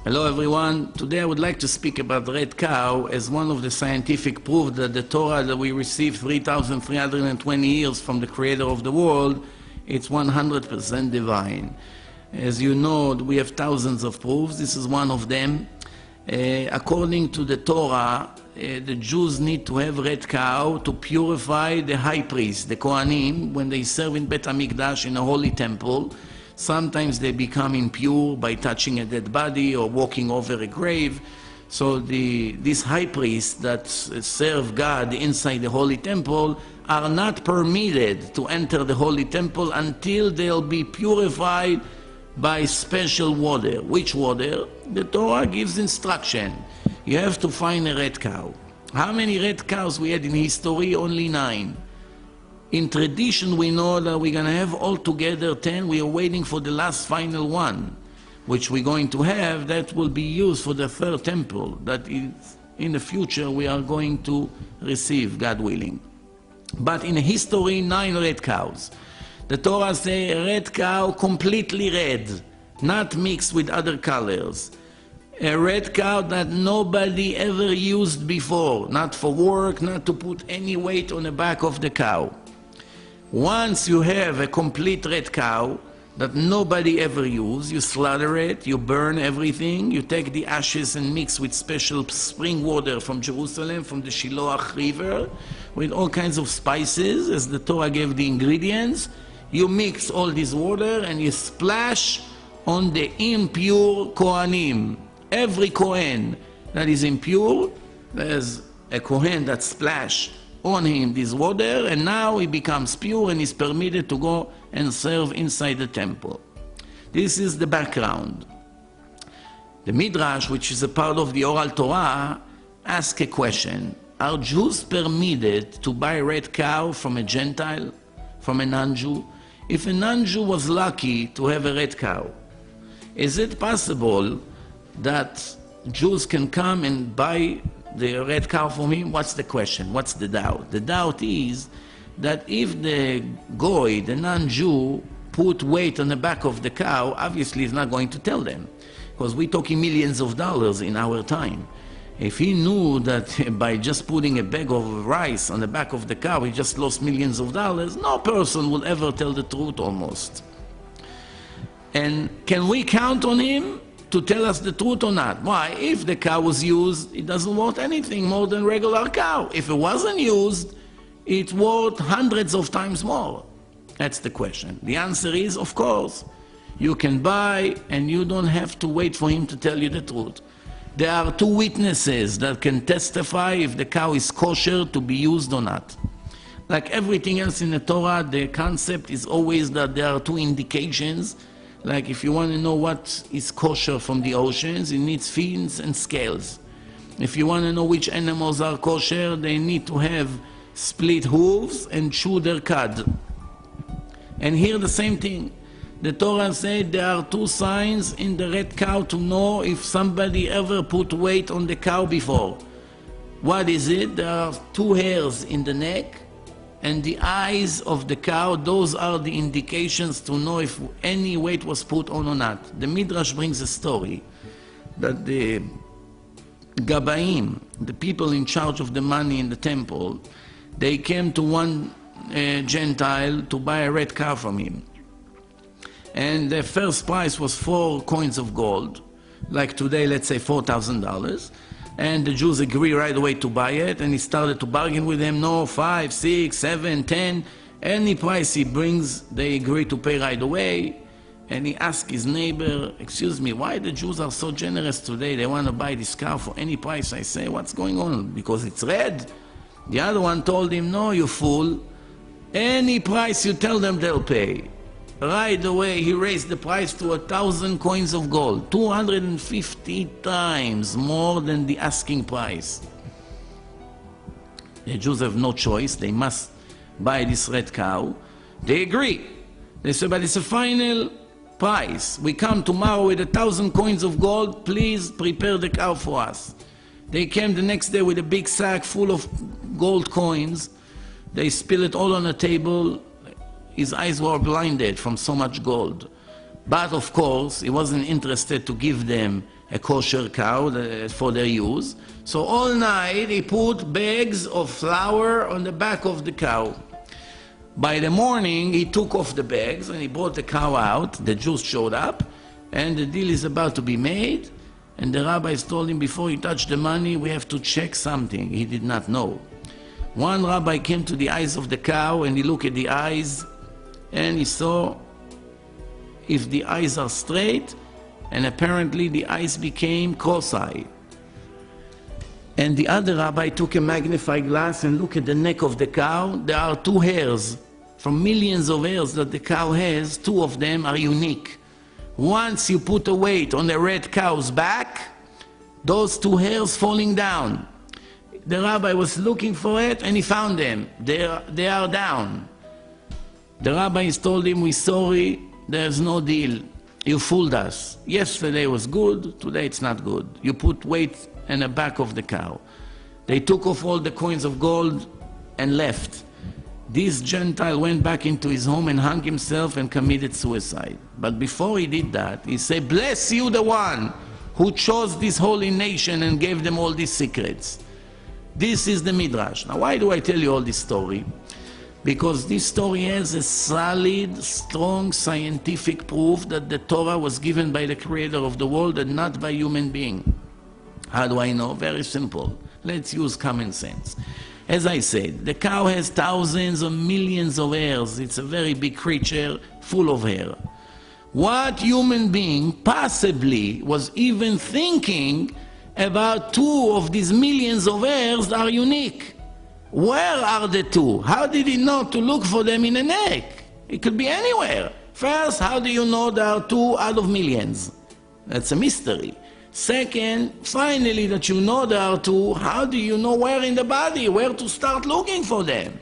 Hello everyone. Today I would like to speak about the red cow as one of the scientific proof that the Torah that we received 3,320 years from the creator of the world, it's 100% divine. As you know, we have thousands of proofs. This is one of them. According to the Torah, the Jews need to have red cow to purify the high priest, the Kohanim, when they serve in Bet HaMikdash in a holy temple. Sometimes they become impure by touching a dead body or walking over a grave. So these high priests that serve God inside the holy temple are not permitted to enter the holy temple until they'll be purified by special water. Which water? The Torah gives instruction. You have to find a red cow. How many red cows we had in history? Only 9. In tradition, we know that we're going to have altogether 10. We are waiting for the last final one, which we're going to have. That will be used for the third temple. That is, in the future, we are going to receive, God willing. But in history, 9 red cows. The Torah says a red cow completely red, not mixed with other colors. A red cow that nobody ever used before, not for work, not to put any weight on the back of the cow. Once you have a complete red cow that nobody ever used, you slaughter it, you burn everything, you take the ashes and mix with special spring water from Jerusalem, from the Shiloach River, with all kinds of spices, as the Torah gave the ingredients. You mix all this water and you splash on the impure Kohanim. Every Kohen that is impure, there's a Kohen that splash on him this water, and now he becomes pure and is permitted to go and serve inside the temple. This is the background. The Midrash, which is a part of the oral Torah, asks a question. Are Jews permitted to buy a red cow from a Gentile, from a non-Jew? If a non-Jew was lucky to have a red cow, is it possible that Jews can come and buy the red cow from him? What's the question? What's the doubt? The doubt is that if the goy, the non-Jew, put weight on the back of the cow, obviously he's not going to tell them, because we're talking millions of dollars in our time. If he knew that by just putting a bag of rice on the back of the cow, he just lost millions of dollars, no person will ever tell the truth almost. And can we count on him to tell us the truth or not? Why? If the cow was used, it doesn't worth anything more than regular cow. If it wasn't used, it's worth hundreds of times more. That's the question. The answer is, of course, you can buy and you don't have to wait for him to tell you the truth. There are 2 witnesses that can testify if the cow is kosher to be used or not. Like everything else in the Torah, the concept is always that there are 2 indications. Like if you want to know what is kosher from the oceans, it needs fins and scales. If you want to know which animals are kosher, they need to have split hooves and chew their cud. And here the same thing. The Torah said there are 2 signs in the red cow to know if somebody ever put weight on the cow before. What is it? There are 2 hairs in the neck and the eyes of the cow. Those are the indications to know if any weight was put on or not. The Midrash brings a story that the Gabaim, the people in charge of the money in the temple, they came to one Gentile to buy a red cow from him. And the first price was 4 coins of gold, like today, let's say $4,000. And the Jews agree right away to buy it, and he started to bargain with them. No, 5, 6, 7, 10, any price he brings, they agree to pay right away. And he asked his neighbor, excuse me, why the Jews are so generous today? They want to buy this cow for any price. I say, what's going on? Because it's red? The other one told him, no, you fool. Any price you tell them, they'll pay. Right away, he raised the price to 1,000 coins of gold, 250 times more than the asking price. The Jews have no choice. They must buy this red cow. They agree. They say, but it's a final price. We come tomorrow with 1,000 coins of gold. Please prepare the cow for us. They came the next day with a big sack full of gold coins. They spilled it all on the table. His eyes were blinded from so much gold. But of course, he wasn't interested to give them a kosher cow for their use. So all night he put bags of flour on the back of the cow. By the morning he took off the bags and he brought the cow out. The Jews showed up and the deal is about to be made. And the rabbis told him, before you touch the money, we have to check something. He did not know. One rabbi came to the eyes of the cow and he looked at the eyes and he saw if the eyes are straight, and apparently the eyes became cross-eyed. And the other rabbi took a magnifying glass and looked at the neck of the cow. There are 2 hairs. From millions of hairs that the cow has, 2 of them are unique. Once you put a weight on a red cow's back, those 2 hairs falling down. The rabbi was looking for it and he found them. They are down. The rabbis told him, we're sorry, there's no deal. You fooled us. Yesterday was good, today it's not good. You put weight in the back of the cow. They took off all the coins of gold and left. This Gentile went back into his home and hung himself and committed suicide. But before he did that, he said, bless you, the one who chose this holy nation and gave them all these secrets. This is the Midrash. Now, why do I tell you all this story? Because this story has a solid, strong scientific proof that the Torah was given by the Creator of the world and not by human being. How do I know? Very simple. Let's use common sense. As I said, the cow has thousands or millions of hairs. It's a very big creature full of hair. What human being possibly was even thinking about 2 of these millions of hairs that are unique? Where are the 2? How did he know to look for them in the neck? It could be anywhere. First, how do you know there are 2 out of millions? That's a mystery. Second, finally that you know there are 2, how do you know where in the body, where to start looking for them?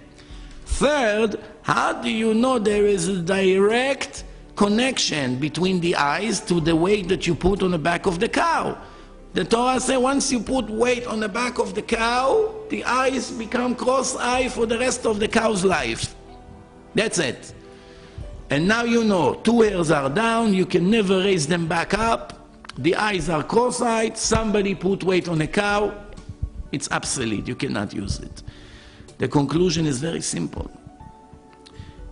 Third, how do you know there is a direct connection between the eyes to the weight that you put on the back of the cow? The Torah says once you put weight on the back of the cow, the eyes become cross-eyed for the rest of the cow's life. That's it. And now you know, 2 hairs are down, you can never raise them back up, the eyes are cross-eyed, somebody put weight on a cow, it's obsolete, you cannot use it. The conclusion is very simple.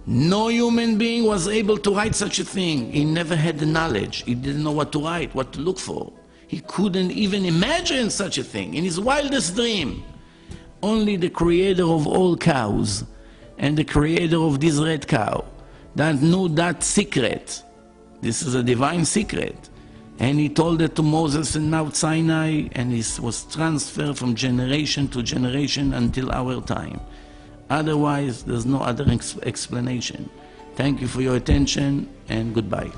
No human being was able to write such a thing. He never had the knowledge, he didn't know what to write, what to look for. He couldn't even imagine such a thing in his wildest dream. Only the Creator of all cows and the Creator of this red cow that knew that secret. This is a divine secret. And he told it to Moses in Mount Sinai, and it was transferred from generation to generation until our time. Otherwise, there's no other explanation. Thank you for your attention and goodbye.